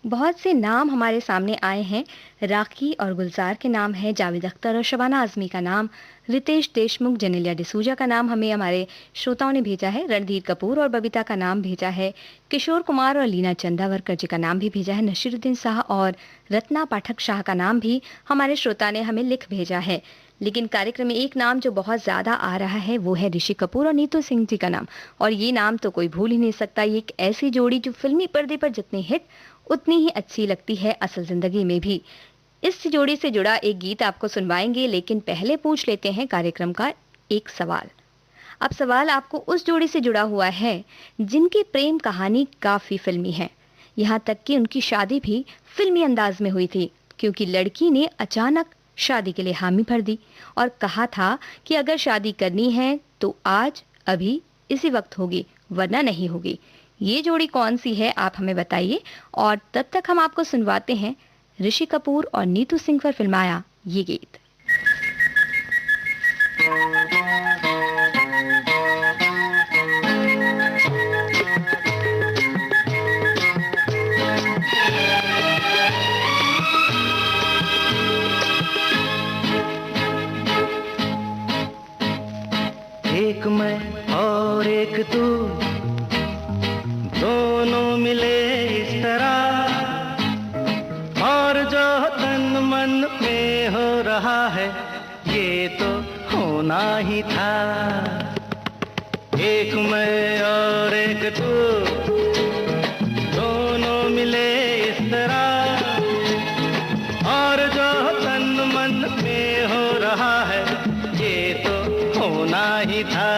बहुत से नाम हमारे सामने आए हैं। राखी और गुलजार के नाम हैं, जावेद अख्तर और शबाना आज़मी का नाम, रितेश देशमुख, जेनेलिया डिसूजा का नाम हमें हमारे श्रोताओं ने भेजा है, रणधीर कपूर और बबीता का नाम भेजा है, किशोर कुमार और लीना चंदावरकर जी का नाम भी भेजा है, नसीरुद्दीन शाह और रत्ना पाठक शाह का नाम भी हमारे श्रोता ने हमें लिख भेजा है। लेकिन कार्यक्रम में एक नाम जो बहुत ज़्यादा आ रहा है वो है ऋषि कपूर और नीतू सिंह जी का नाम, और ये नाम तो कोई भूल ही नहीं सकता। ये एक ऐसी जोड़ी जो फिल्मी पर्दे पर जितनी हिट उतनी ही अच्छी लगती है असल ज़िंदगी में भी। इस जोड़ी से जुड़ा एक गीत आपको सुनवाएंगे, लेकिन पहले पूछ लेते हैं कार्यक्रम का एक सवाल। अब सवाल आपको उस जोड़ी से जुड़ा हुआ है जिनकी प्रेम कहानी काफ़ी फिल्मी है। यहाँ तक कि उनकी शादी भी फिल्मी अंदाज में हुई थी, क्योंकि लड़की ने अचानक शादी के लिए हामी भर दी और कहा था कि अगर शादी करनी है तो आज अभी इसी वक्त होगी, वरना नहीं होगी। ये जोड़ी कौन सी है आप हमें बताइए, और तब तक हम आपको सुनवाते हैं ऋषि कपूर और नीतू सिंह पर फिल्माया ये गीत। एक मैं और एक तू, दोनों मिले इस तरह, और जो तन मन में हो रहा है ये तो होना ही था। एक मैं और एक तू, दोनों मिले इस तरह, और जो तन मन में हो रहा है ये तो होना ही था।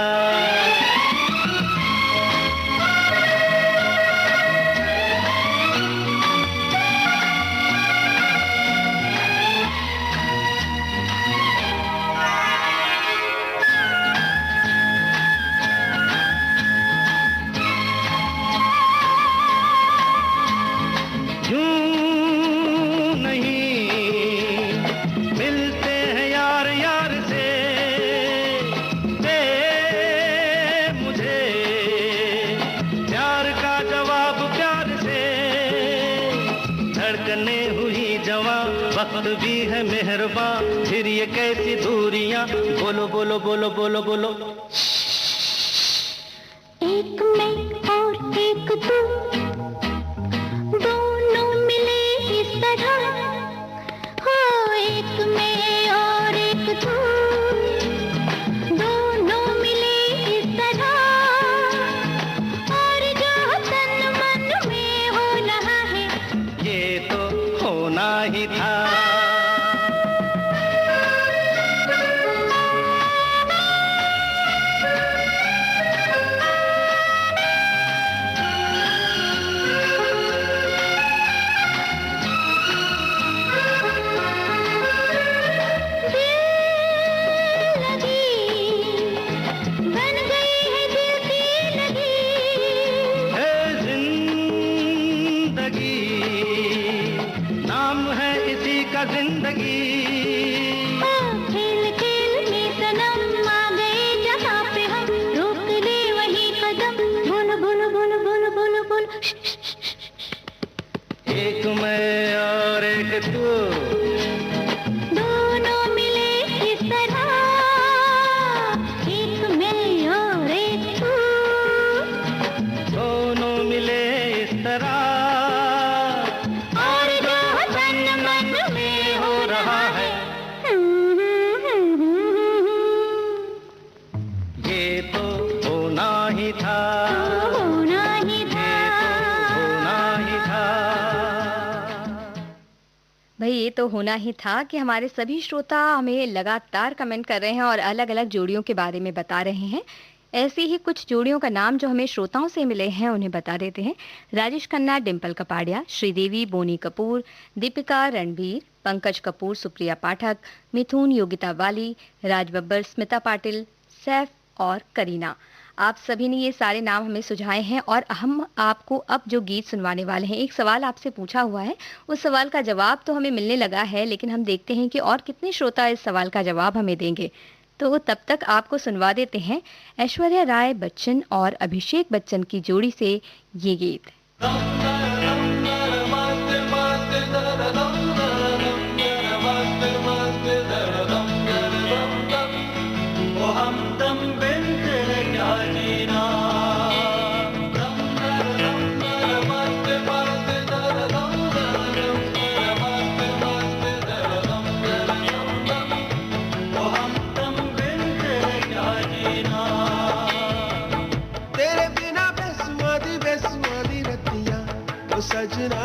वक्त भी है मेहरबान, फिर ये कैसी दूरियां, बोलो बोलो बोलो बोलो बोलो। एक मैं और एक तू, दोनों मिले इस तरह, हो एक मैं और एक तू, दोनों मिले इस तरह, और जो तन मन में हो रहा है ये तो होना ही था। एक मैं और एक तू, दोनों मिले इस तरह, एक मैं और एक तू, दोनों मिले इस तरह, और जो तन मन में हो रहा है ये तो होना ही था, होना ही था, होना ही था। भाई ये तो होना ही था कि हमारे सभी श्रोता हमें लगातार कमेंट कर रहे हैं और अलग-अलग जोड़ियों के बारे में बता रहे हैं। ऐसी ही कुछ जोड़ियों का नाम जो हमें श्रोताओं से मिले हैं उन्हें बता देते हैं। राजेश खन्ना, डिम्पल कपाड़िया, श्रीदेवी, बोनी कपूर, दीपिका, रणबीर, पंकज कपूर, सुप्रिया पाठक, मिथुन, योगिता वाली, राज बब्बर, स्मिता पाटिल, सैफ और करीना। आप सभी ने ये सारे नाम हमें सुझाए हैं और हम आपको अब जो गीत सुनवाने वाले हैं, एक सवाल आपसे पूछा हुआ है, उस सवाल का जवाब तो हमें मिलने लगा है, लेकिन हम देखते हैं कि और कितने श्रोता इस सवाल का जवाब हमें देंगे। तो तब तक आपको सुनवा देते हैं ऐश्वर्या राय बच्चन और अभिषेक बच्चन की जोड़ी से ये गीत। सजना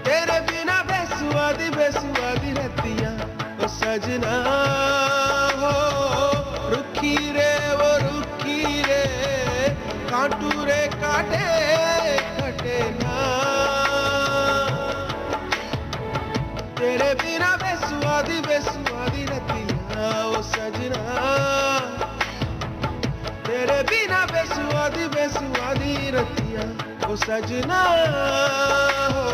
तेरे बिना बेसुआदी रतिया ओ सजना हो रुखी रे वो रुखी रे काटू रे काटे कटे ना तेरे बिना बेसुआदी रतिया ओ सजना तेरे बिना बेसुआदी रतिया ओ सजना हो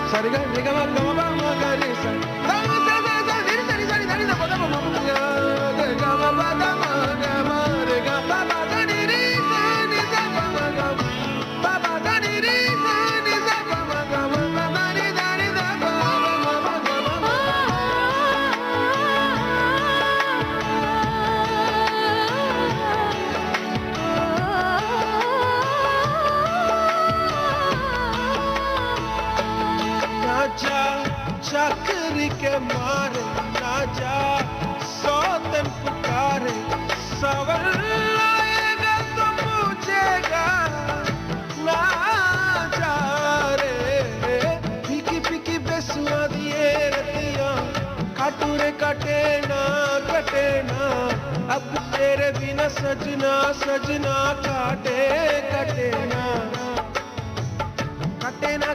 Sari ga ga ma ga ma ma ga re sa sa sa sa sa ni sa ni sa ni sa ni sa pa da ma ma ga ga ma ba da ma ga ma re ga ba ba da ni ri sa ni sa ga ma ga ba ba da ni ri sa ni sa ga ma ga ma ba da ni da ni da ga ma ma ga ma चाकरी के मारे ना जा सौतन पुकारे सवर आएगा तो पूछेगा ना जा रे फीकी फीकी बेसुआदी रतिया काटू रे काटे ना अब तेरे बिना सजना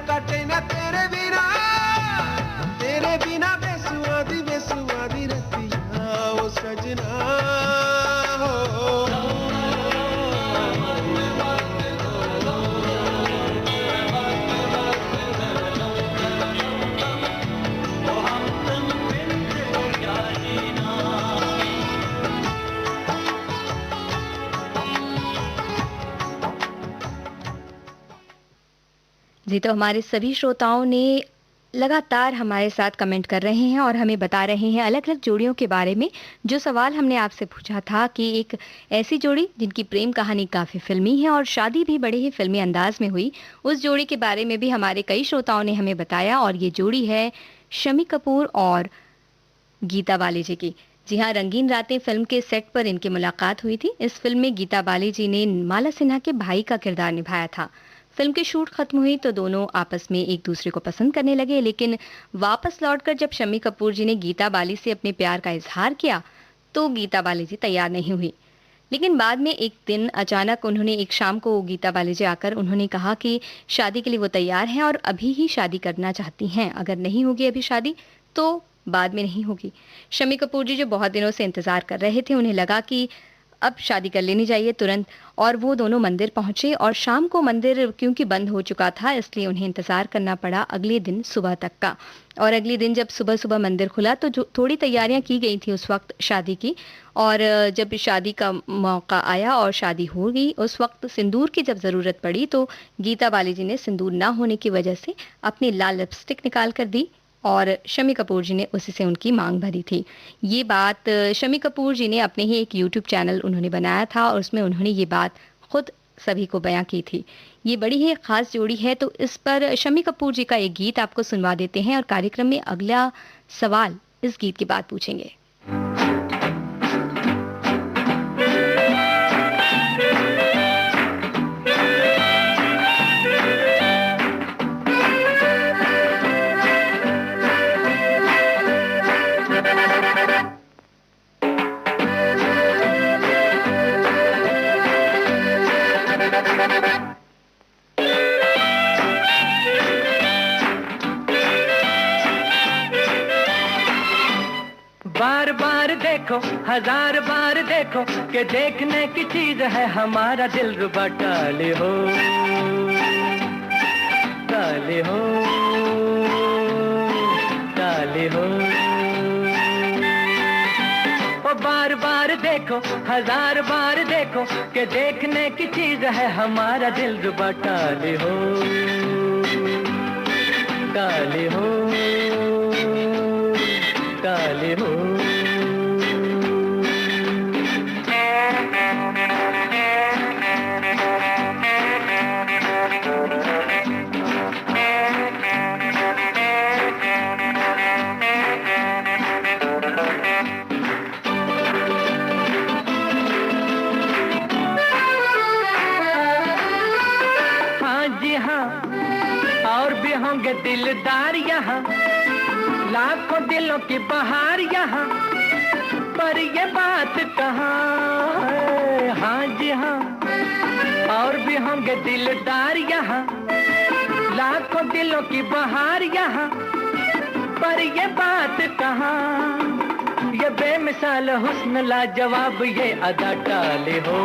काटे ना तेरे बिना बेसुआदी रतिया ओ सजना हो जी, तो हमारे सभी श्रोताओं ने लगातार हमारे साथ कमेंट कर रहे हैं और हमें बता रहे हैं अलग-अलग जोड़ियों के बारे में। जो सवाल हमने आपसे पूछा था कि एक ऐसी जोड़ी जिनकी प्रेम कहानी काफ़ी फ़िल्मी है और शादी भी बड़े ही फ़िल्मी अंदाज़ में हुई, उस जोड़ी के बारे में भी हमारे कई श्रोताओं ने हमें बताया और ये जोड़ी है शम्मी कपूर और गीता बाली जी की। जी हाँ, रंगीन रातें फ़िल्म के सेट पर इनकी मुलाकात हुई थी। इस फ़िल्म में गीता बाली जी ने माला सिन्हा के भाई का किरदार निभाया था। फिल्म की शूट खत्म हुई तो दोनों आपस में एक दूसरे को पसंद करने लगे, लेकिन वापस लौटकर जब शम्मी कपूर जी ने गीता बाली से अपने प्यार का इजहार किया तो गीता बाली जी तैयार नहीं हुई। लेकिन बाद में एक दिन अचानक उन्होंने एक शाम को गीता बाली जी आकर उन्होंने कहा कि शादी के लिए वो तैयार हैं और अभी ही शादी करना चाहती हैं। अगर नहीं होगी अभी शादी तो बाद में नहीं होगी। शम्मी कपूर जी जो बहुत दिनों से इंतज़ार कर रहे थे, उन्हें लगा कि अब शादी कर लेनी चाहिए तुरंत, और वो दोनों मंदिर पहुंचे और शाम को मंदिर क्योंकि बंद हो चुका था इसलिए उन्हें इंतज़ार करना पड़ा अगले दिन सुबह तक का। और अगले दिन जब सुबह सुबह मंदिर खुला तो जो थोड़ी तैयारियां की गई थी उस वक्त शादी की, और जब शादी का मौका आया और शादी हो गई, उस वक्त सिंदूर की जब ज़रूरत पड़ी तो गीता बाली जी ने सिंदूर ना होने की वजह से अपनी लाल लिपस्टिक निकाल कर दी और शम्मी कपूर जी ने उसी से उनकी मांग भरी थी। ये बात शम्मी कपूर जी ने अपने ही एक यूट्यूब चैनल उन्होंने बनाया था और उसमें उन्होंने ये बात खुद सभी को बयां की थी। ये बड़ी ही खास जोड़ी है, तो इस पर शम्मी कपूर जी का एक गीत आपको सुनवा देते हैं और कार्यक्रम में अगला सवाल इस गीत के बाद पूछेंगे। बार बार देखो, हजार बार देखो कि देखने की चीज है हमारा दिलरुबा। काले हो, काले हो, काले हो। ओ बार बार देखो, हजार बार देखो कि देखने की चीज है हमारा दिलरुबा। काले हो, काले हो, काले हो। हाँ जी हाँ, और भी होंगे दिलदार यहाँ, लाखों दिलों की बहार यहाँ, पर ये बात कहाँ है। हाँ जी हाँ, और भी होंगे दिलदार यहाँ, लाखों दिलों की बहार यहाँ, पर ये बात कहाँ। ये बेमिसाल हुस्न लाजवाब ये अदा। काले हो,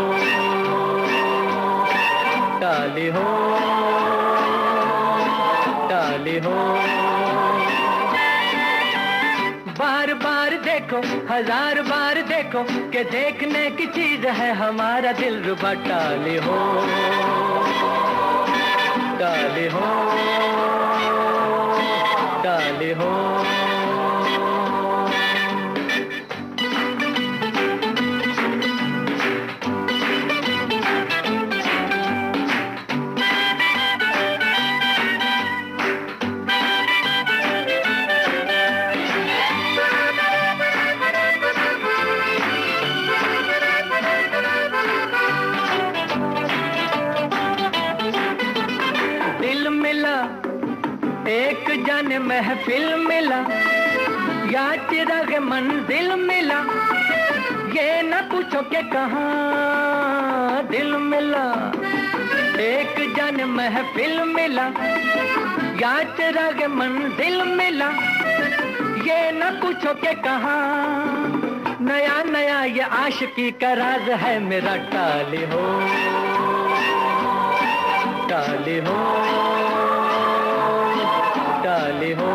काले हो, काले हो। बार बार देखो, हजार बार देखो कि देखने की चीज है हमारा दिलरुबा। काले हो, काले हो, काले हो। एक जाने महफिल मिला, या चिराग मंजिल मिला, ये न पूछो के कहाँ दिल मिला। एक जाने महफिल मिला, या चिराग मंजिल मिला, ये न पूछो के कहाँ। नया नया ये आशिकी का राज है मेरा। काले हो, काले हो, काले हो।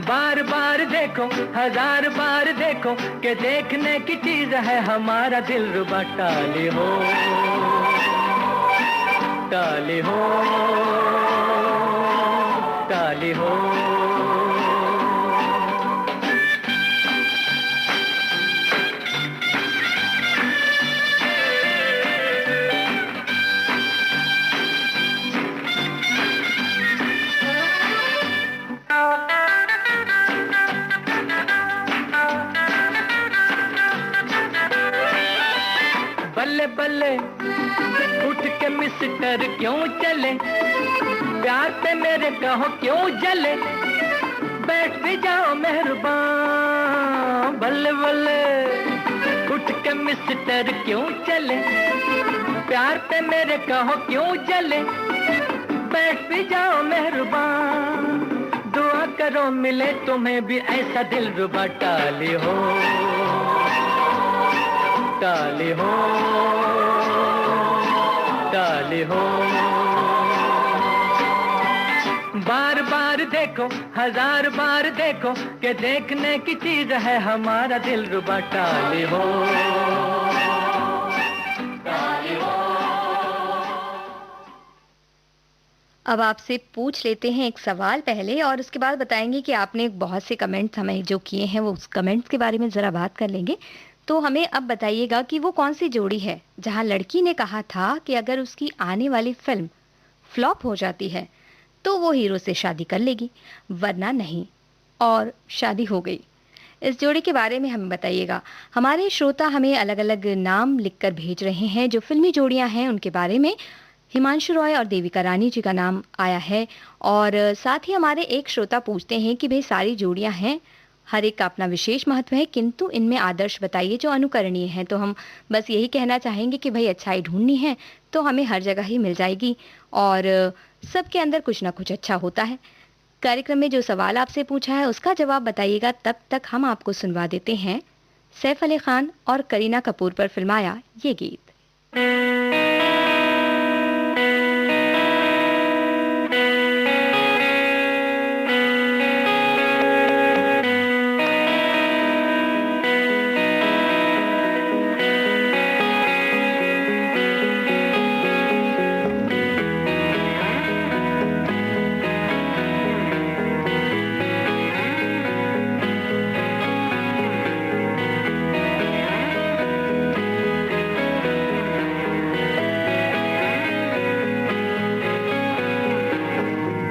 बार बार देखो, हजार बार देखो कि देखने की चीज है हमारा दिलरुबा। काले हो, काले हो, काले हो। बल्ले बल्ले उठ के मिस्टर क्यों चले, प्यार पे मेरे कहो क्यों जले, बैठ भी जाओ मेहरबान। बल्ले बल्ले उठ के मिस्टर क्यों चले, प्यार पे मेरे कहो क्यों जले, बैठ भी जाओ मेहरबान। दुआ करो मिले तुम्हें भी ऐसा दिलरुबा। काले हो, काले हो, काले हो। बार बार देखो, हजार बार देखो कि देखने की चीज है हमारा दिलरुबा। काले हो, काले हो। अब आपसे पूछ लेते हैं एक सवाल पहले, और उसके बाद बताएंगे कि आपने बहुत से कमेंट्स हमें जो किए हैं वो उस कमेंट्स के बारे में ज़रा बात कर लेंगे। तो हमें अब बताइएगा कि वो कौन सी जोड़ी है जहां लड़की ने कहा था कि अगर उसकी आने वाली फिल्म फ्लॉप हो जाती है तो वो हीरो से शादी कर लेगी, वरना नहीं। और शादी हो गई। इस जोड़ी के बारे में हमें बताइएगा। हमारे श्रोता हमें अलग-अलग नाम लिखकर भेज रहे हैं जो फ़िल्मी जोड़ियाँ हैं उनके बारे में। हिमांशु रॉय और देविका रानी जी का नाम आया है और साथ ही हमारे एक श्रोता पूछते हैं कि भई सारी जोड़ियाँ हैं, हर एक का अपना विशेष महत्व है, किंतु इनमें आदर्श बताइए जो अनुकरणीय हैं। तो हम बस यही कहना चाहेंगे कि भई अच्छाई ढूँढनी है तो हमें हर जगह ही मिल जाएगी और सबके अंदर कुछ ना कुछ अच्छा होता है। कार्यक्रम में जो सवाल आपसे पूछा है उसका जवाब बताइएगा, तब तक हम आपको सुनवा देते हैं सैफ अली खान और करीना कपूर पर फिल्माया ये गीत।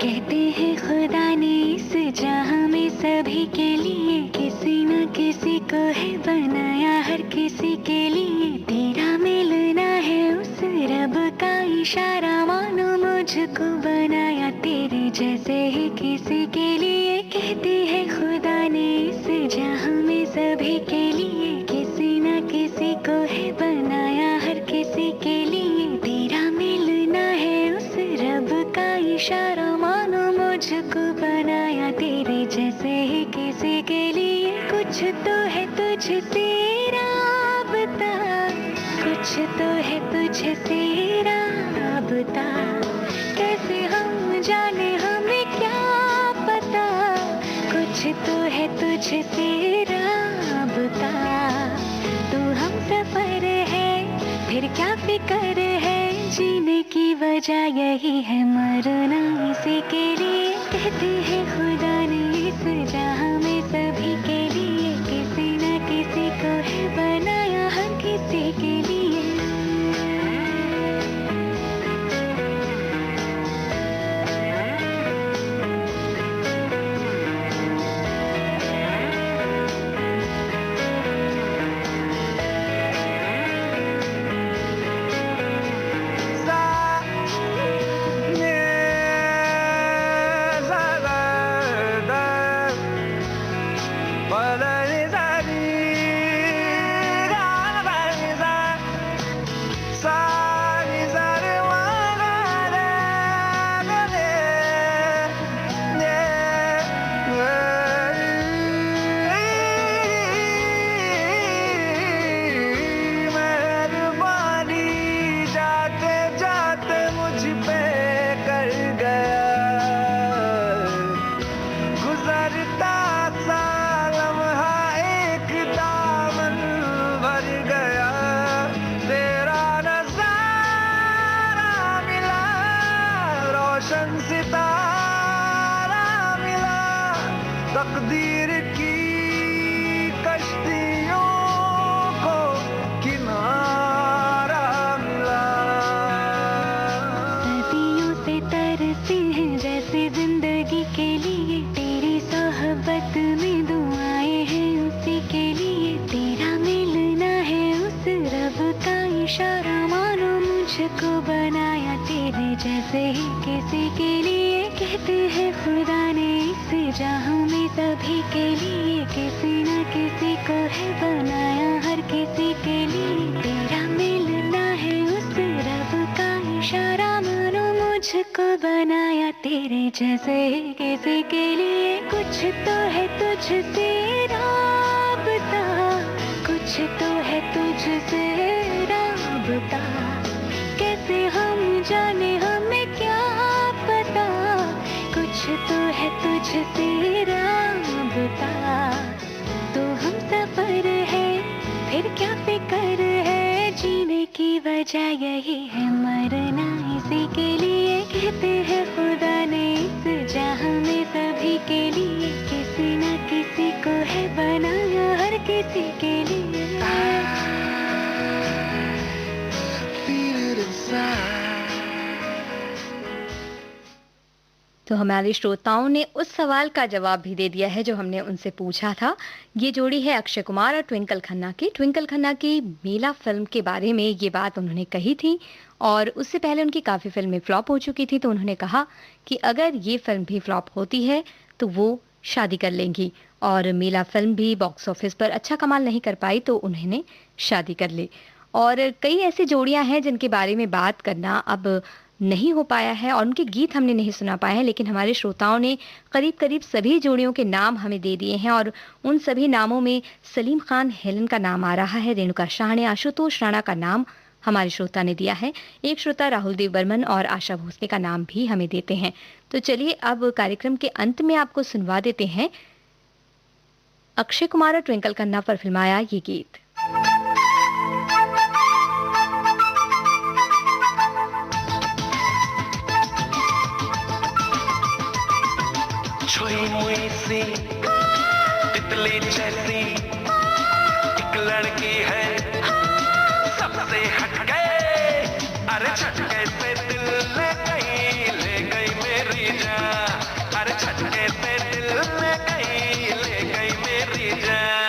कहते हैं खुदा ने इस जहां में सभी के लिए किसी न किसी को है बनाया, हर किसी के लिए तेरा मिलना है उस रब का इशारा, मानो मुझको बनाया तेरे जैसे ही किसी के लिए। कहते हैं खुदा ने इस जहां में सभी के लिए किसी न किसी को है बनाया, हर किसी के लिए तेरा मिलना है उस रब का इशारा, मानो मुझको बनाया तेरे जैसे ही किसी के लिए। कुछ तो है तुझसे राबता, कुछ तो है तुझसे राबता, कैसे हम जाने हमें क्या पता, कुछ तो है तुझसे राबता। तू हम सफर है फिर क्या फिक्र है, जीने की वजह यही है मरना इसी के लिए। कहते हैं खुदा ने इस जहां में सभी के लिए किसी न किसी को है बनाया, हर किसी के लिए। तकदीर की कश्तियों को किनारा मिला। सदियों से तरसे हैं जैसे जिंदगी के लिए, तेरी सोहबत में दुआएं हैं उसी के लिए, तेरा मिलना है उस रब का इशारा, मानो मुझको बनाया तेरे जैसे ही किसी के लिए। कहते हैं खुदा ने इस जहां में सभी के लिए किसी न किसी को है बनाया, हर किसी के लिए तेरा मिलना है उस रब का इशारा, मानो मुझको बनाया तेरे जैसे ही किसी के लिए। कुछ तो है तुझसे राबता, कुछ तो है तुझसे राबता, कैसे हम जाने हमें क्या पता, कुछ तो है तुझसे राबता। तो हम सफर है फिर क्या फिक्र है, जीने की वजह यही है मरना इसी के लिए। कहते हैं खुदा ने इस जहां में सभी के लिए किसी न किसी को है बनाया, हर किसी के लिए। तो हमारे श्रोताओं ने उस सवाल का जवाब भी दे दिया है जो हमने उनसे पूछा था। ये जोड़ी है अक्षय कुमार और ट्विंकल खन्ना की। ट्विंकल खन्ना की मेला फ़िल्म के बारे में ये बात उन्होंने कही थी और उससे पहले उनकी काफ़ी फ़िल्में फ्लॉप हो चुकी थी, तो उन्होंने कहा कि अगर ये फ़िल्म भी फ्लॉप होती है, तो वो शादी कर लेंगी और मेला फ़िल्म भी बॉक्स ऑफिस पर अच्छा कमाल नहीं कर पाई, तो उन्होंने शादी कर ली। और कई ऐसी जोड़ियाँ हैं जिनके बारे में बात करना अब नहीं हो पाया है और उनके गीत हमने नहीं सुना पाए हैं, लेकिन हमारे श्रोताओं ने करीब-करीब सभी जोड़ियों के नाम हमें दे दिए हैं और उन सभी नामों में सलीम खान, हेलन का नाम आ रहा है, रेणुका साहनी, आशुतोष राणा का नाम हमारे श्रोता ने दिया है। एक श्रोता राहुल देव बर्मन और आशा भोसले का नाम भी हमें देते हैं। तो चलिए अब कार्यक्रम के अंत में आपको सुनवा देते हैं अक्षय कुमार और ट्विंकल खन्ना पर फिल्माया ये गीत। छुई मुई सी तितली जैसी एक लड़की है सबसे हटके, अरे झटके से दिल ले गई मेरी जान, अरे झटके से दिल ले गई मेरी जान।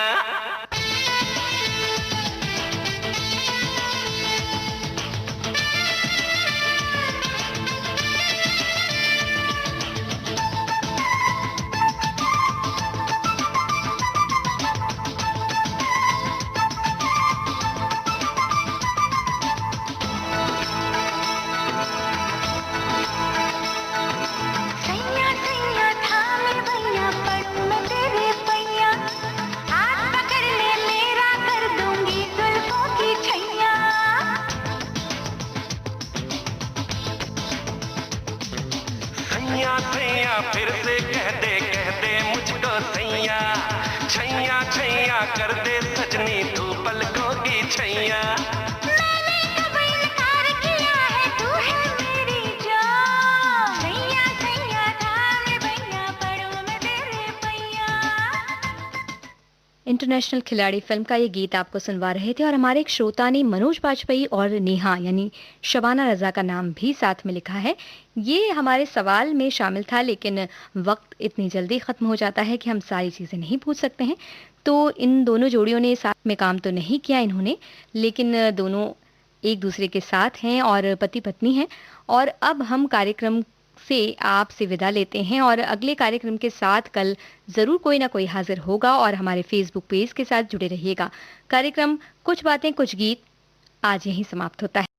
सैया सैया थामे भैया पड़ूं मैं तेरे पैया, हाथ पकड़ ले मेरा कर दूंगी जुल्फों की छैया। सैया सैया फिर से कह दे मुझको सैया, छैया छैया कर दे सजनी तू पलकों की छैया। मैंने कब इनकार किया है, तू है मेरी जान। सैया सैया थामे भैया पड़ूं मैं तेरे पैया। इंटरनेशनल खिलाड़ी फिल्म का ये गीत आपको सुनवा रहे थे और हमारे एक श्रोता ने मनोज बाजपेयी और नेहा यानी शबाना रजा का नाम भी साथ में लिखा है। ये हमारे सवाल में शामिल था, लेकिन वक्त इतनी जल्दी ख़त्म हो जाता है कि हम सारी चीज़ें नहीं पूछ सकते हैं। तो इन दोनों जोड़ियों ने साथ में काम तो नहीं किया इन्होंने, लेकिन दोनों एक दूसरे के साथ हैं और पति पत्नी हैं। और अब हम कार्यक्रम से आपसे विदा लेते हैं और अगले कार्यक्रम के साथ कल ज़रूर कोई ना कोई हाजिर होगा और हमारे फेसबुक पेज के साथ जुड़े रहिएगा। कार्यक्रम कुछ बातें कुछ गीत आज यहीं समाप्त होता है।